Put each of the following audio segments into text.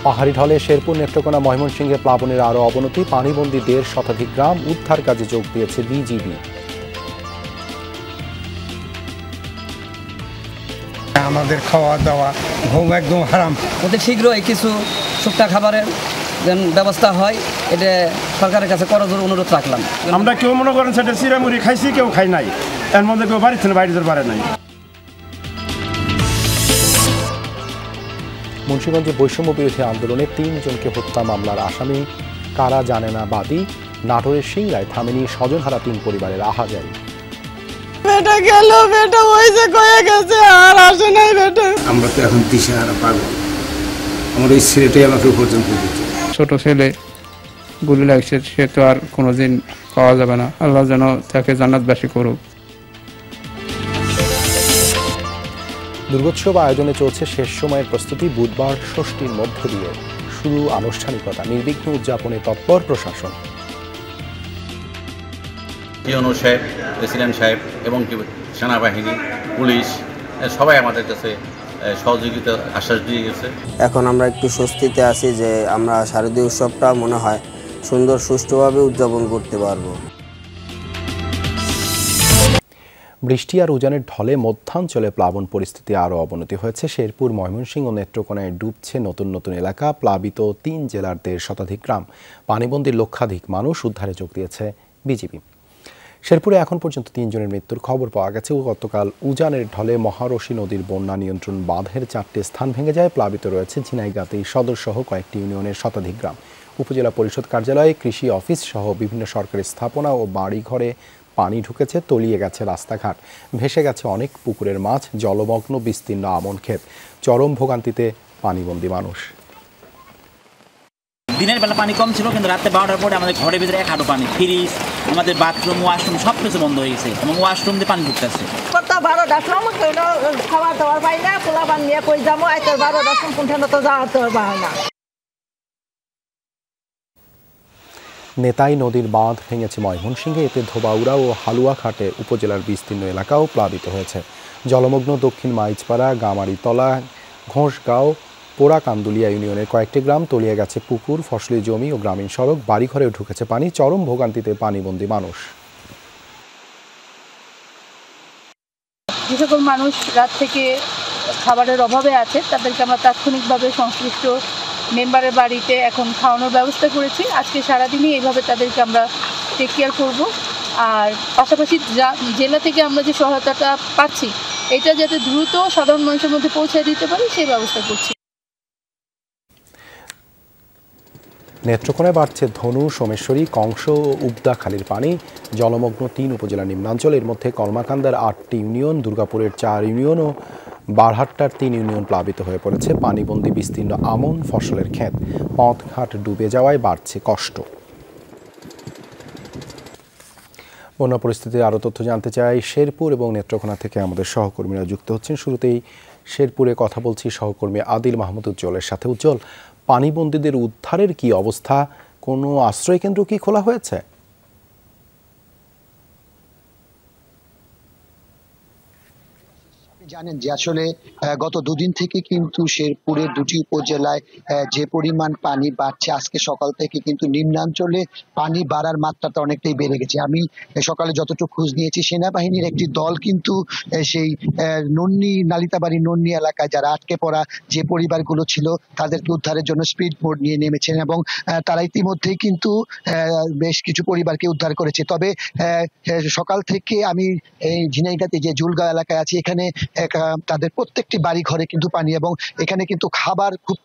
পাহাড়ি ঢলে শেরপুর, নেত্রকোনা, ময়মনসিংহে প্লাবনের আরও অবনতি। পানিবন্দী 1.5 শতাধিক গ্রাম। উদ্ধার কাজে যোগ দিয়েছে বিজিবি। আমাদের খাওয়া দাওয়া ঘুম একদম হারাম। অতি শীঘ্রই কিছু শুকনা খাবারের যেন ব্যবস্থা হয়, এটা সরকারের কাছে করজোর অনুরোধ রাখলাম। আমরা কেউ মনে করেন সেটা চিরামুড়ি খাইছি, কেউ খাই নাই, এর মধ্যে কেউ বাড়ি থেকে বাইরে যেতে পারে নাই। মুন্সিগঞ্জে বৈষম্য বিরোধী আন্দোলনে 3 জনকে হত্যা মামলার আসামি কারা জানে না বাদী। নাটোরের সিংড়ায় থামেনি স্বজনহারা 3 পরিবারের আহাজারি। বেটা গেল, বেটা হয়েছে কয়ে গেছে, আর আসে নাই বেটা। আমরা তো এখন দিশাহারা পাগল। আমার এই ছেলেটাই আমাকে পর্যন্ত দিচ্ছে। ছোট ছেলে গুলি লাগছে, সে তো আর কোনোদিন পাওয়া যাবে না। আল্লাহ যেন তাকে জান্নাতবাসী করুক। দুর্গোৎসব আয়োজনে চলছে শেষ সময়ের প্রস্তুতি। বুধবার ষষ্ঠীর মধ্য দিয়ে শুরু আনুষ্ঠানিকতা। নির্বিঘ্ন উদযাপনে তৎপর প্রশাসন। ইউনো সাহেব, প্রেসিডেন্ট সাহেব এবং সেনাবাহিনী, পুলিশ সবাই আমাদের কাছে সহযোগিতা আশ্বাস দিয়ে গেছে। এখন আমরা একটু স্বস্তিতে আছি যে আমরা শারদীয় উৎসবটা মনে হয় সুন্দর সুষ্ঠুভাবে উদযাপন করতে পারবো। বৃষ্টি আর উজানের ঢলে মধ্যাঞ্চলে প্লাবন পরিস্থিতি আরও অবনতি হয়েছে। শেরপুর, ময়মনসিংহ ও নেত্রকোনায় ডুবছে নতুন নতুন এলাকা। প্লাবিত 3 জেলার 1.5 শতাধিক গ্রাম। পানিবন্দী লক্ষাধিক মানুষ। উদ্ধারে যোগ দিয়েছে বিজিবি। শেরপুরে এখন পর্যন্ত 3 জনের মৃত্যুর খবর পাওয়া গেছে। গতকাল উজানের ঢলে মহারশী নদীর বন্যা নিয়ন্ত্রণ বাঁধের 4টি স্থান ভেঙে যায়। প্লাবিত রয়েছে ঝিনাইগাতি সদর সহ কয়েকটি ইউনিয়নের শতাধিক গ্রাম। উপজেলা পরিষদ কার্যালয়, কৃষি অফিস সহ বিভিন্ন সরকারি স্থাপনা ও বাড়িঘরে পানি ঢুকেছে। তলিয়ে গেছে রাস্তাঘাট। ভেসে গেছে অনেক পুকুরের মাছ। জলমগ্ন বিস্তীর্ণ আমন ক্ষেত। চরম ভোগান্তিতে পানিবন্দী মানুষ। দিনের বেলা পানি কম ছিল, কিন্তু রাতে 12টার পরে আমাদের ঘরের ভিতরে 1 হাঁটু পানি। ফ্রিজ, আমাদের বাথরুম, ওয়াশরুম সব কিছু বন্ধ হয়ে গেছে এবং ওয়াশরুম দিয়ে পানি ঢুকতেছে। খাবার দাবার পাই না, পোলা পান নিয়ে কই যাবো, 12-10 কোনখানে তো যাওয়ার হয় না। নেতাই নদীর বাঁধ ভেঙেছে ময়মনসিংহে। এতে ধোবাউড়া ও হালুয়াঘাটের উপজেলার বিস্তীর্ণ এলাকাও প্লাবিত হয়েছে। জলমগ্ন দক্ষিণ মাইজপাড়া, গামারিতলা, ঘোষগাঁও, পোড়াকান্দুলিয়া ইউনিয়নের কয়েকটি গ্রাম। তলিয়ে গেছে পুকুর, ফসলি জমি ও গ্রামীণ সড়ক। বাড়িঘরেও ঢুকেছে পানি। চরম ভোগান্তিতে পানিবন্দী মানুষ। যে সকল মানুষ রাত থেকে খাবারের অভাবে আছে, তাদেরকে আমরা তাৎক্ষণিকভাবে সংশ্লিষ্ট মেম্বারের বাড়িতে এখন খাওয়ানোর ব্যবস্থা করেছি। আজকে সারাদিনই এইভাবে তাদেরকে আমরা টেক কেয়ার করব। আর পাশাপাশি জেলা থেকে আমরা যে সহায়তাটা পাচ্ছি, এটা যাতে দ্রুত সাধারণ মানুষের মধ্যে পৌঁছে দিতে পারি, সেই ব্যবস্থা করছি। নেত্রকোনায় বাড়ছে ধনু, সোমেশ্বরী, কংস ও উবদাখালীর পানি। জলমগ্ন 3 উপজেলা নিম্নাঞ্চল। এর মধ্যে কলমাকান্দার 8টি ইউনিয়ন, দুর্গাপুরের 4 ইউনিয়ন ও বারহাট্টার 3 ইউনিয়ন প্লাবিত হয়ে পড়েছে। পানিবন্দী বিস্তীর্ণ আমন ফসলের ক্ষেত। পথঘাট ডুবে যাওয়ায় বাড়ছে কষ্ট। বন্যা পরিস্থিতির আরও তথ্য জানতে চাই শেরপুর এবং নেত্রকোনা থেকে আমাদের সহকর্মীরা যুক্ত হচ্ছেন। শুরুতেই শেরপুরে কথা বলছি সহকর্মী আদিল মাহমুদ উজ্জ্বলের সাথে। উজ্জ্বল, পানিবন্দীদের উদ্ধারের কি অবস্থা? কোনো আশ্রয়কেন্দ্র কি খোলা হয়েছে? জানেন যে আসলে গত 2 দিন থেকে কিন্তু শেরপুরের 2টি উপজেলায় যে পরিমাণ পানি বাড়ছে, আজকে সকাল থেকে কিন্তু নিম্নাঞ্চলে পানি বাড়ার মাত্রাটা অনেকটাই বেড়ে গেছে। আমি সকালে যতটুকু খোঁজ নিয়েছি, সেনাবাহিনীর একটি দল কিন্তু সেই নন্নি, নালিতাবাড়ি নন্নি এলাকায় যারা আটকে পড়া যে পরিবারগুলো ছিল, তাদেরকে উদ্ধারের জন্য স্পিড বোট নিয়ে নেমেছেন এবং তারা ইতিমধ্যেই কিন্তু বেশ কিছু পরিবারকে উদ্ধার করেছে। তবে সকাল থেকে আমি এই ঝিনাইগাতি যে জুলগাঁও এলাকায় আছি, এখানে তাদের প্রত্যেকটি বাড়ি ঘরে কিন্তু পানি এবং এখানে কিন্তু খাবার খুব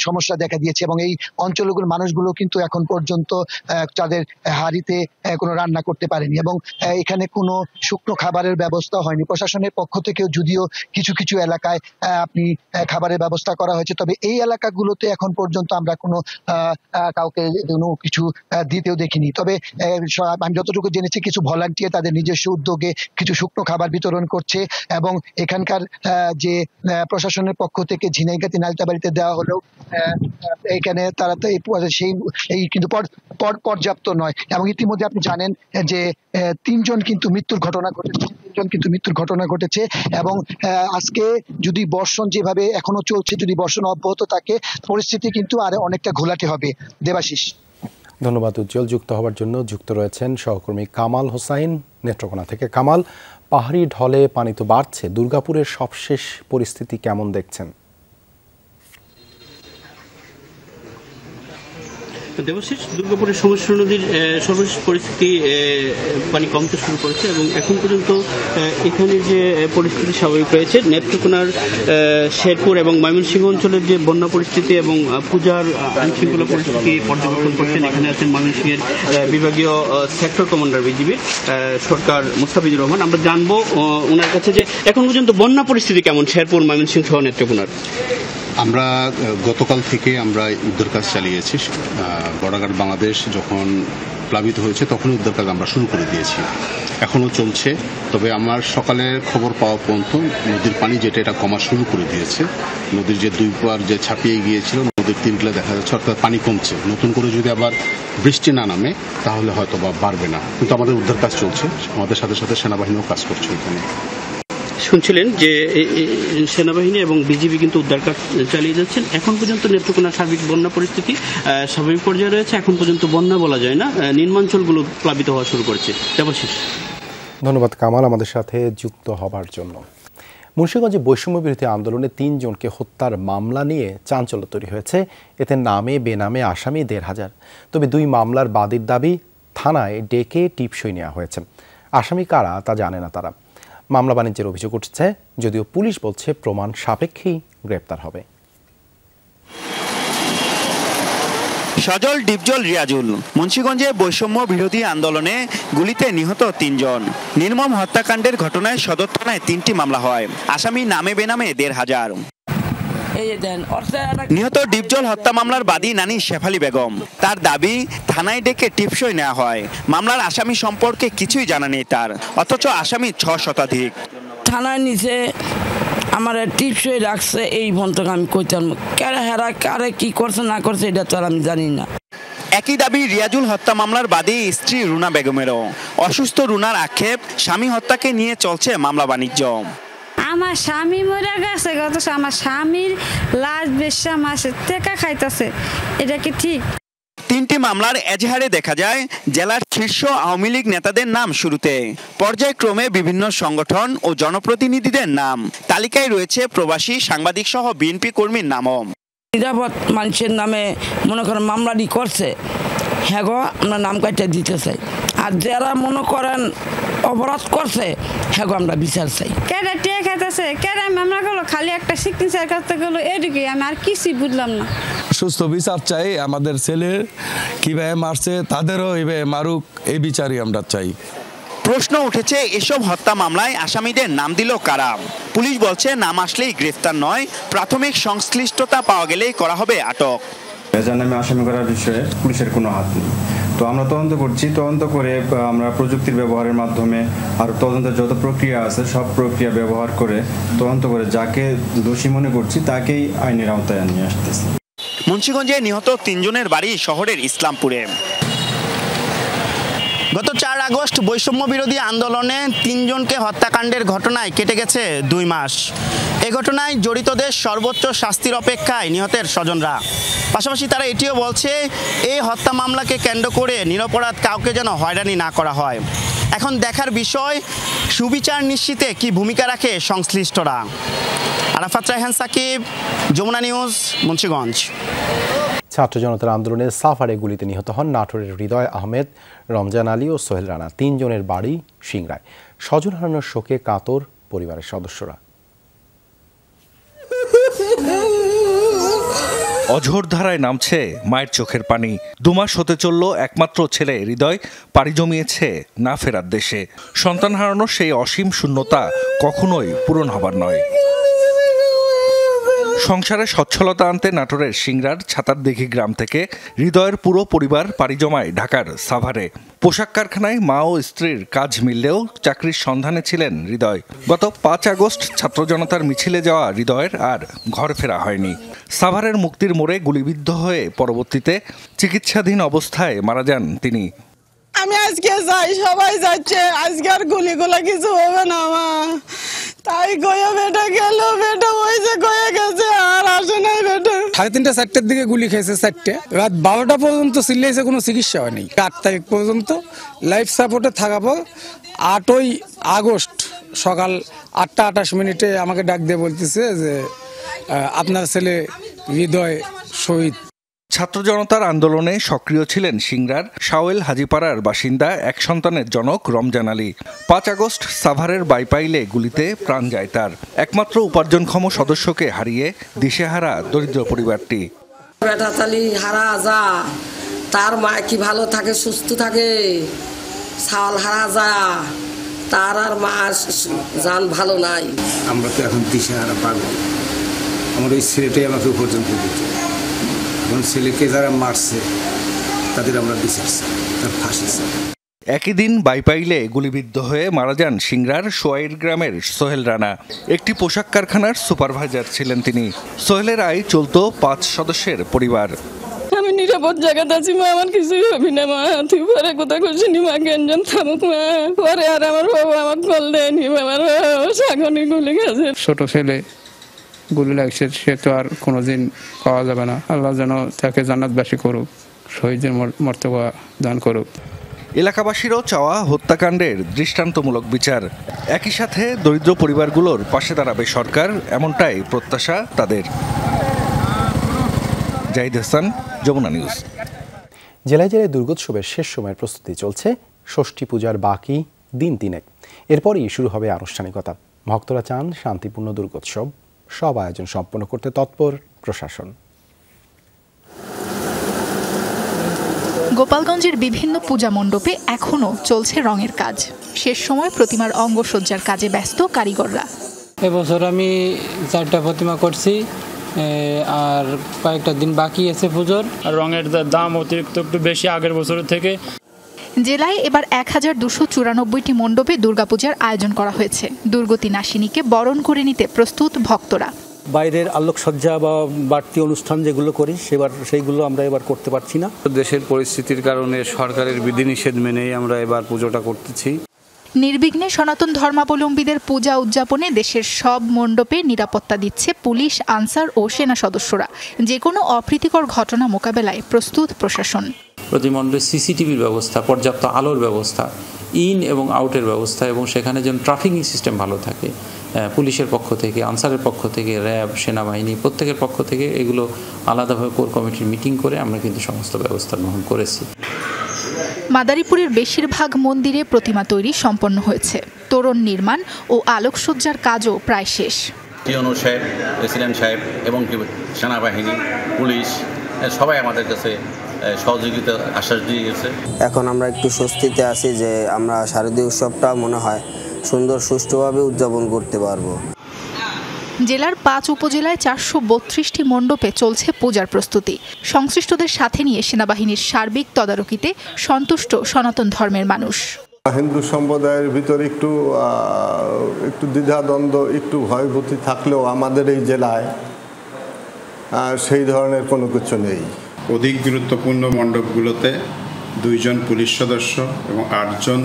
সমস্যা দেখা দিয়েছে এবং এই অঞ্চলগুলোর মানুষগুলো কিন্তু এখন পর্যন্ত তাদের হাঁড়িতে কোনো রান্না করতে পারেনি এবং এখানে কোনো শুকনো খাবারের ব্যবস্থা হয়নি। প্রশাসনের পক্ষ থেকেও যদিও কিছু কিছু এলাকায় আপনি খাবারের ব্যবস্থা করা হয়েছে, তবে এই এলাকাগুলোতে এখন পর্যন্ত আমরা কোনো কাউকে কোনো কিছু দিতেও দেখিনি। তবে আমি যতটুকু জেনেছি, কিছু ভলান্টিয়ার তাদের নিজস্ব উদ্যোগে কিছু শুকনো খাবার বিতরণ করছে এবং এবং এখানকার যে প্রশাসনের পক্ষ থেকে ঝিনাইগাতি নালিতাবাড়িতে দেওয়া হলেও এখানে তারা তো এই কিন্তু পর্যাপ্ত নয়। এবং ইতিমধ্যে আপনি জানেন যে 3 জন কিন্তু মৃত্যুর ঘটনা ঘটেছে এবং আজকে যদি বর্ষণ যেভাবে এখনো চলছে, যদি বর্ষণ অব্যাহত থাকে, পরিস্থিতি কিন্তু আরো অনেকটা ঘোলাটে হবে। দেবাশিস। ধন্যবাদ উজ্জ্বল। যুক্ত হওয়ার জন্য যুক্ত রয়েছেন সহকর্মী কামাল হোসাইন নেত্রকোনা থেকে। কামাল, পাহাড়ি ঢলে পানি তো বাড়ছে, দুর্গাপুরের সবশেষ পরিস্থিতি কেমন দেখছেন? দেবশেষ, দুর্গাপুরের সমস্যা নদীর সর্বশেষ পরিস্থিতি পানি কমতে শুরু করেছে এবং এখন পর্যন্ত এখানে যে পরিস্থিতি স্বাভাবিক রয়েছে। নেত্রকোনার শেরপুর এবং ময়মনসিংহ অঞ্চলের যে বন্যা পরিস্থিতি এবং পূজার আইনশৃঙ্খলা পরিস্থিতি পর্যবেক্ষণ করছেন। এখানে আছেন ময়মনসিংহের বিভাগীয় সেক্টর কমান্ডার বিজিবির সরকার মুস্তাফিজুর রহমান। আমরা জানবো ওনার কাছে যে এখন পর্যন্ত বন্যা পরিস্থিতি কেমন শেরপুর, ময়মনসিংহ সহ নেত্রকোনার। আমরা গতকাল থেকে আমরা উদ্ধার কাজ চালিয়েছি। বর্ডার বাংলাদেশ যখন প্লাবিত হয়েছে তখন উদ্ধার কাজ আমরা শুরু করে দিয়েছি, এখনো চলছে। তবে আমার সকালের খবর পাওয়া পর্যন্ত নদীর পানি যেটা এটা কমা শুরু করে দিয়েছে। নদীর যে 2 পার যে ছাপিয়ে গিয়েছিল, নদীর তীরগুলো দেখা যাচ্ছে, অর্থাৎ পানি কমছে। নতুন করে যদি আবার বৃষ্টি না নামে তাহলে হয়তো বা বাড়বে না, কিন্তু আমাদের উদ্ধার কাজ চলছে। আমাদের সাথে সাথে সেনাবাহিনীও কাজ করছে। এখানে শুনছিলেন যে সেনাবাহিনী এবং বিজিবি কিন্তু উদ্ধার কাজ চালিয়ে যাচ্ছেন। এখন পর্যন্ত নেত্রকোনার সার্বিক বন্যা পরিস্থিতি স্বাভাবিক পর্যায়ে রয়েছে। এখন পর্যন্ত বন্যা বলা যায় না, নিম্নাঞ্চলগুলো প্লাবিত হওয়া শুরু করেছে। দেবশিস। ধন্যবাদ কামাল আমাদের সাথে যুক্ত হবার জন্য। মুন্সিগঞ্জে বৈষম্য বিরোধী আন্দোলনে 3 জনকে হত্যার মামলা নিয়ে চাঞ্চল্য তৈরি হয়েছে। এতে নামে বেনামে আসামি 1,500। তবে 2 মামলার বাদীর দাবি থানায় ডেকে টিপসই নেওয়া হয়েছে। আসামি কারা তা জানে না তারা। মামলা বাণিজ্যের অভিযোগ উঠছে, যদিও পুলিশ বলছে প্রমাণ সাপেক্ষেই গ্রেপ্তার হবে। সজল, ডিপজল, রিয়াজুল মুন্সিগঞ্জে বৈষম্য বিরোধী আন্দোলনে গুলিতে নিহত 3 জন। নির্মম হত্যাকাণ্ডের ঘটনায় সদর থানায় 3টি মামলা হয়। আসামি নামে বেনামে 1,500। নিহত ডিপজল হত্যা মামলার বাদী নানি শেফালি বেগম। তার দাবি থানায় ডেকে টিপসই নেওয়া হয়। মামলার আসামি সম্পর্কে কিছুই জানা নেই তার, অথচ আসামি 6 শতাধিক। থানায় নিচে আমার টিপসই রাখছে, এই বন্ধক আমি কইতাম কারা হেরা কারে কি করছে না করছে এটা তো আমি জানি না। একই দাবি রিয়াজুল হত্যা মামলার বাদী স্ত্রী রুনা বেগমেরও। অসুস্থ রুনার আক্ষেপ, স্বামী হত্যাকে নিয়ে চলছে মামলা বাণিজ্য। আমার স্বামী মরে গেছে, আমার স্বামীর লাশ বেশা মাসে টাকা খাইতেছে, এটা কি ঠিক? 3টি মামলার এজাহারে দেখা যায় জেলার শীর্ষ আওয়ামী লীগ নেতাদের নাম শুরুতে, পর্যায়ক্রমে বিভিন্ন সংগঠন ও জনপ্রতিনিধিদের নাম। তালিকায় রয়েছে প্রবাসী সাংবাদিক সহ বিএনপি কর্মীর নামও। নিরাপদ মানুষের নামে মনে করেন মামলাটি করছে, হ্যাঁ গো আমরা নাম কাটতে দিতে চাই। আর যারা মনে করেন অপরাধ করছে, হ্যাঁ গো আমরা বিচার চাই। কেডা টিয়া খাইতেছে, কেডা মামলা করলো, খালি একটা সিগনেচার করতে গেলো, এদিকে আমি আর কিছুই বুঝলাম না। সুস্থ বিচার চাই। আমাদের ছেলে কিভাবে মারছে তাদেরও এইভাবে মারুক, এই বিচারই আমরা চাই। প্রশ্ন উঠেছে এসব হত্যা মামলায় আসামিদের নাম দিল কারা? পুলিশ বলছে নাম আসলেই গ্রেফতার নয়, প্রাথমিক সংশ্লিষ্টতা পাওয়া গেলেই করা হবে আটক। এজার নামে আসামি করার বিষয়ে পুলিশের কোনো হাত নেই। তো আমরা তদন্ত করছি, তদন্ত করে আমরা প্রযুক্তির ব্যবহারের মাধ্যমে আর তদন্তের যত প্রক্রিয়া আছে সব প্রক্রিয়া ব্যবহার করে তদন্ত করে যাকে দোষী মনে করছি তাকেই আইনের আওতায় নিয়ে আসতেছি। মুন্সিগঞ্জে নিহত 3 জনের বাড়ি শহরের ইসলামপুরে। গত 4 আগস্ট বৈষম্য বিরোধী আন্দোলনে 3 জনকে হত্যাকাণ্ডের ঘটনায় কেটে গেছে 2 মাস। এ ঘটনায় জড়িতদের সর্বোচ্চ শাস্তির অপেক্ষায় নিহতের স্বজনরা। পাশাপাশি তারা এটিও বলছে এই হত্যা মামলাকে কেন্দ্র করে নিরপরাধ কাউকে যেন হয়রানি না করা হয়। এখন দেখার বিষয় সুবিচার নিশ্চিতে কি ভূমিকা রাখে সংশ্লিষ্টরা। আরাফাত রায়হান সাকিব, যমুনা নিউজ, মুন্সিগঞ্জ। ছাত্র জনতার আন্দোলনে সাফারে গুলিতে নিহত হন নাটোরের হৃদয় আহমেদ, রমজান আলী ও সোহেল রানা। 3 জনের বাড়ি সিংড়ায়। স্বজন হারানোর শোকে কাতর পরিবারের সদস্যরা। অঝোর ধারায় নামছে মায়ের চোখের পানি। 2 মাস হতে চলল একমাত্র ছেলে হৃদয় পাড়ি জমিয়েছে না ফেরার দেশে। সন্তান হারানোর সেই অসীম শূন্যতা কখনোই পূরণ হবার নয়। সংসারে সচ্ছলতা আনতে নাটোরের সিংড়ার ছাতারদিঘি গ্রাম থেকে হৃদয়ের পুরো পরিবার পাড়ি জমায় ঢাকার সাভারে। পোশাক কারখানায় মা ও স্ত্রীর কাজ মিললেও চাকরির সন্ধানে ছিলেন হৃদয়। গত 5 আগস্ট ছাত্র জনতার মিছিলে যাওয়া হৃদয়ের আর ঘর ফেরা হয়নি। সাভারের মুক্তির মোড়ে গুলিবিদ্ধ হয়ে পরবর্তীতে চিকিৎসাধীন অবস্থায় মারা যান তিনি। আমি আজকে যাই, সবাই যাচ্ছে, আজকে আর গুলিগুলা কিছু হবে না মা, তাই কয়ে বেটা গেল, বেটা ওই যে কয়ে গেছে আর আসে নাই বেটা। 3:30 4টার দিকে গুলি খেয়েছে, 4টে রাত 12টা পর্যন্ত চিল্লাইছে, কোনো চিকিৎসা হয়নি। 8 তারিখ পর্যন্ত লাইফ সাপোর্টে থাকা পর 8ই আগস্ট সকাল 8টা 28 মিনিটে আমাকে ডাক দিয়ে বলতেছে যে আপনার ছেলে হৃদয় শহীদ। ছাত্র জনতার আন্দোলনে সক্রিয় ছিলেন সিংড়ার শাওয়েল হাজিপাড়ার বাসিন্দা এক সন্তানের জনক রমজান আলী। 5 আগস্ট সাভারের বাইপাইলে গুলিতে প্রাণ যায় তার। একমাত্র উপার্জনক্ষম সদস্যকে হারিয়ে দিশেহারা দরিদ্র পরিবারটি। বেটা চালি হারা যা, তার মা কি ভালো থাকে, সুস্থ থাকে, চাল হারা যা, তার আর মা জান ভালো নাই। আমরা তো এখন দিশেহারা পাগল। আমার ওই ছেলেটাই আমাকে উপার্জন করে দিচ্ছে। এখন ছেলেকে যারা মারছে তাদের আমরা বিচার চাই, তার ফাঁসি চাই। একই দিন বাইপাইলে গুলিবিদ্ধ হয়ে মারা যান সিংড়ার সোয়াইর গ্রামের সোহেল রানা। একটি পোশাক কারখানার সুপারভাইজার ছিলেন তিনি। সোহেলের আয় চলত 5 সদস্যের পরিবার। আমি নিরাপদ জায়গাতে আছি মা, আমার কিছুই হবি না মা, তুই পরে কোথায় খুশিনি মা, জ্ঞানজন থামুক মা, পরে আর আমার বাবা আমার কল দেয়নি, আমার সাগনি গুলি গেছে। ছোট ছেলে গুলি লাগছে, সে তো আর কোনোদিন পাওয়া যাবে না। আল্লাহ যেন তাকে জান্নাতবাসী করুক, শহীদের মর্তবা দান করুক। এলাকাবাসীরও চাওয়া হত্যাকাণ্ডের দৃষ্টান্তমূলক বিচার। একই সাথে দরিদ্র পরিবারগুলোর পাশে দাঁড়াবে সরকার, এমনটাই প্রত্যাশা তাদের। জাহিদ হাসান, যমুনা নিউজ। জেলায় জেলায় দুর্গোৎসবের শেষ সময়ের প্রস্তুতি চলছে। ষষ্ঠী পূজার বাকি দিন 3 এরপরই শুরু হবে আনুষ্ঠানিকতা। ভক্তরা চান শান্তিপূর্ণ দুর্গোৎসব। সব আয়োজন সম্পন্ন করতে তৎপর প্রশাসন। গোপালগঞ্জের বিভিন্ন পূজা মণ্ডপে এখনও চলছে রঙের কাজ। শেষ সময় প্রতিমার অঙ্গসজ্জার কাজে ব্যস্ত কারিগররা। এবছর আমি 4টা প্রতিমা করছি, আর কয়েকটা দিন বাকি আছে পুজোর। আর রঙের দাম অতিরিক্ত একটু বেশি আগের বছরের থেকে। জেলায় এবার 1294টি মণ্ডপে দুর্গাপূজার আয়োজন করা হয়েছে। দুর্গতি নাশিনীকে বরণ করে নিতে প্রস্তুত ভক্তরা। বাইরের আলোকসজ্জা বা বাড়তি অনুষ্ঠান যেগুলো করি সেইগুলো আমরা এবার করতে পারছি না। দেশের পরিস্থিতির কারণে সরকারের বিধিনিষেধ মেনেই আমরা এবার পুজোটা করতেছি। নির্বিঘ্নে সনাতন ধর্মাবলম্বীদের পূজা উদযাপনে দেশের সব মণ্ডপে নিরাপত্তা দিচ্ছে পুলিশ, আনসার ও সেনা সদস্যরা। যে কোনো অপ্রীতিকর ঘটনা মোকাবেলায় প্রস্তুত প্রশাসন। প্রতি মণ্ডপে সিসিটিভির ব্যবস্থা, পর্যাপ্ত আলোর ব্যবস্থা, ইন এবং আউটের ব্যবস্থা, এবং সেখানে যেন ট্রাফিকিং সিস্টেম ভালো থাকে। পুলিশের পক্ষ থেকে, আনসারের পক্ষ থেকে, র্যাব, সেনাবাহিনী প্রত্যেকের পক্ষ থেকে এগুলো আলাদাভাবে কোর কমিটির মিটিং করে আমরা কিন্তু সমস্ত ব্যবস্থা গ্রহণ করেছি। মাদারীপুরের বেশিরভাগ মন্দিরে প্রতিমা তৈরি সম্পন্ন হয়েছে। তোরণ নির্মাণ ও আলোকসজ্জার কাজও প্রায় শেষ। টিওনো সাহেব, প্রেসিডেন্ট সাহেব এবং সেনাবাহিনী, পুলিশ সবাই আমাদের কাছে সহযোগিতা আশ্বাস দিয়ে গেছে। এখন আমরা একটু স্বস্তিতে আছি যে আমরা শারদীয় উৎসবটা মনে হয় সুন্দর সুষ্ঠুভাবে উদযাপন করতে পারবো। জেলার 5 উপজেলায় 432টি মণ্ডপে চলছে পূজার প্রস্তুতি। সংশ্লিষ্টদের সাথে নিয়ে সেনাবাহিনীর সার্বিক তদারকিতে সন্তুষ্ট সনাতন ধর্মের মানুষ। হিন্দু সম্প্রদায়ের ভিতরে একটু দ্বিধাদ্বন্দ্ব, একটু ভয়ভীতি থাকলেও আমাদের এই জেলায় সেই ধরনের কোনো কিছু নেই। অধিক গুরুত্বপূর্ণ মণ্ডপগুলোতে 2 জন পুলিশ সদস্য এবং 8 জন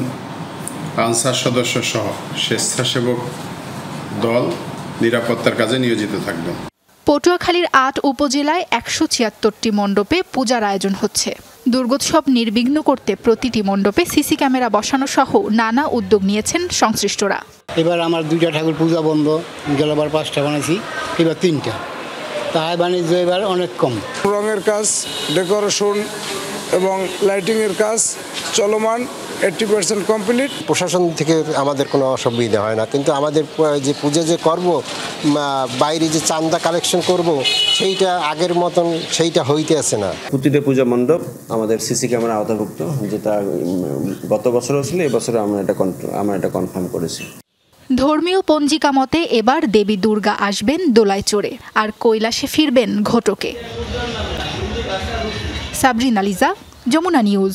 আনসার সদস্য সহ স্বেচ্ছাসেবক দল নিরাপত্তার কাজে নিয়োজিত থাকবে। পটুয়াখালীর 8 উপজেলায় 176টি মণ্ডপে পূজার আয়োজন হচ্ছে। দুর্গোৎসব নির্বিঘ্ন করতে প্রতিটি মণ্ডপে সিসি ক্যামেরা বসানো সহ নানা উদ্যোগ নিয়েছেন সংশ্লিষ্টরা। এবার আমার 2টা ঠাকুর পূজা বন্ধ, গেলবার 5টা বানাইছি, এবার 3টা। তাই বাণিজ্য এবার অনেক কম। রঙের কাজ, ডেকোরেশন এবং লাইটিংয়ের কাজ চলমান, 80% কমপ্লিট। প্রশাসন থেকে আমাদের কোনো অসুবিধা হয় না, কিন্তু আমাদের যে পূজা যে করব, বাইরে যে চাঁদা কালেকশন করব, সেইটা আগের মতন সেইটা হইতে আসে না। প্রতিটা পূজা মণ্ডপ আমাদের সিসি ক্যামেরা আওতাভুক্ত, যেটা গত বছরও ছিল, এবছরে আমরা এটা কনফার্ম করেছি। ধর্মীয় পঞ্জিকা মতে এবার দেবী দুর্গা আসবেন দোলায় চড়ে, আর কৈলাসে ফিরবেন ঘটকে। সাবরিনা লিজা, যমুনা নিউজ।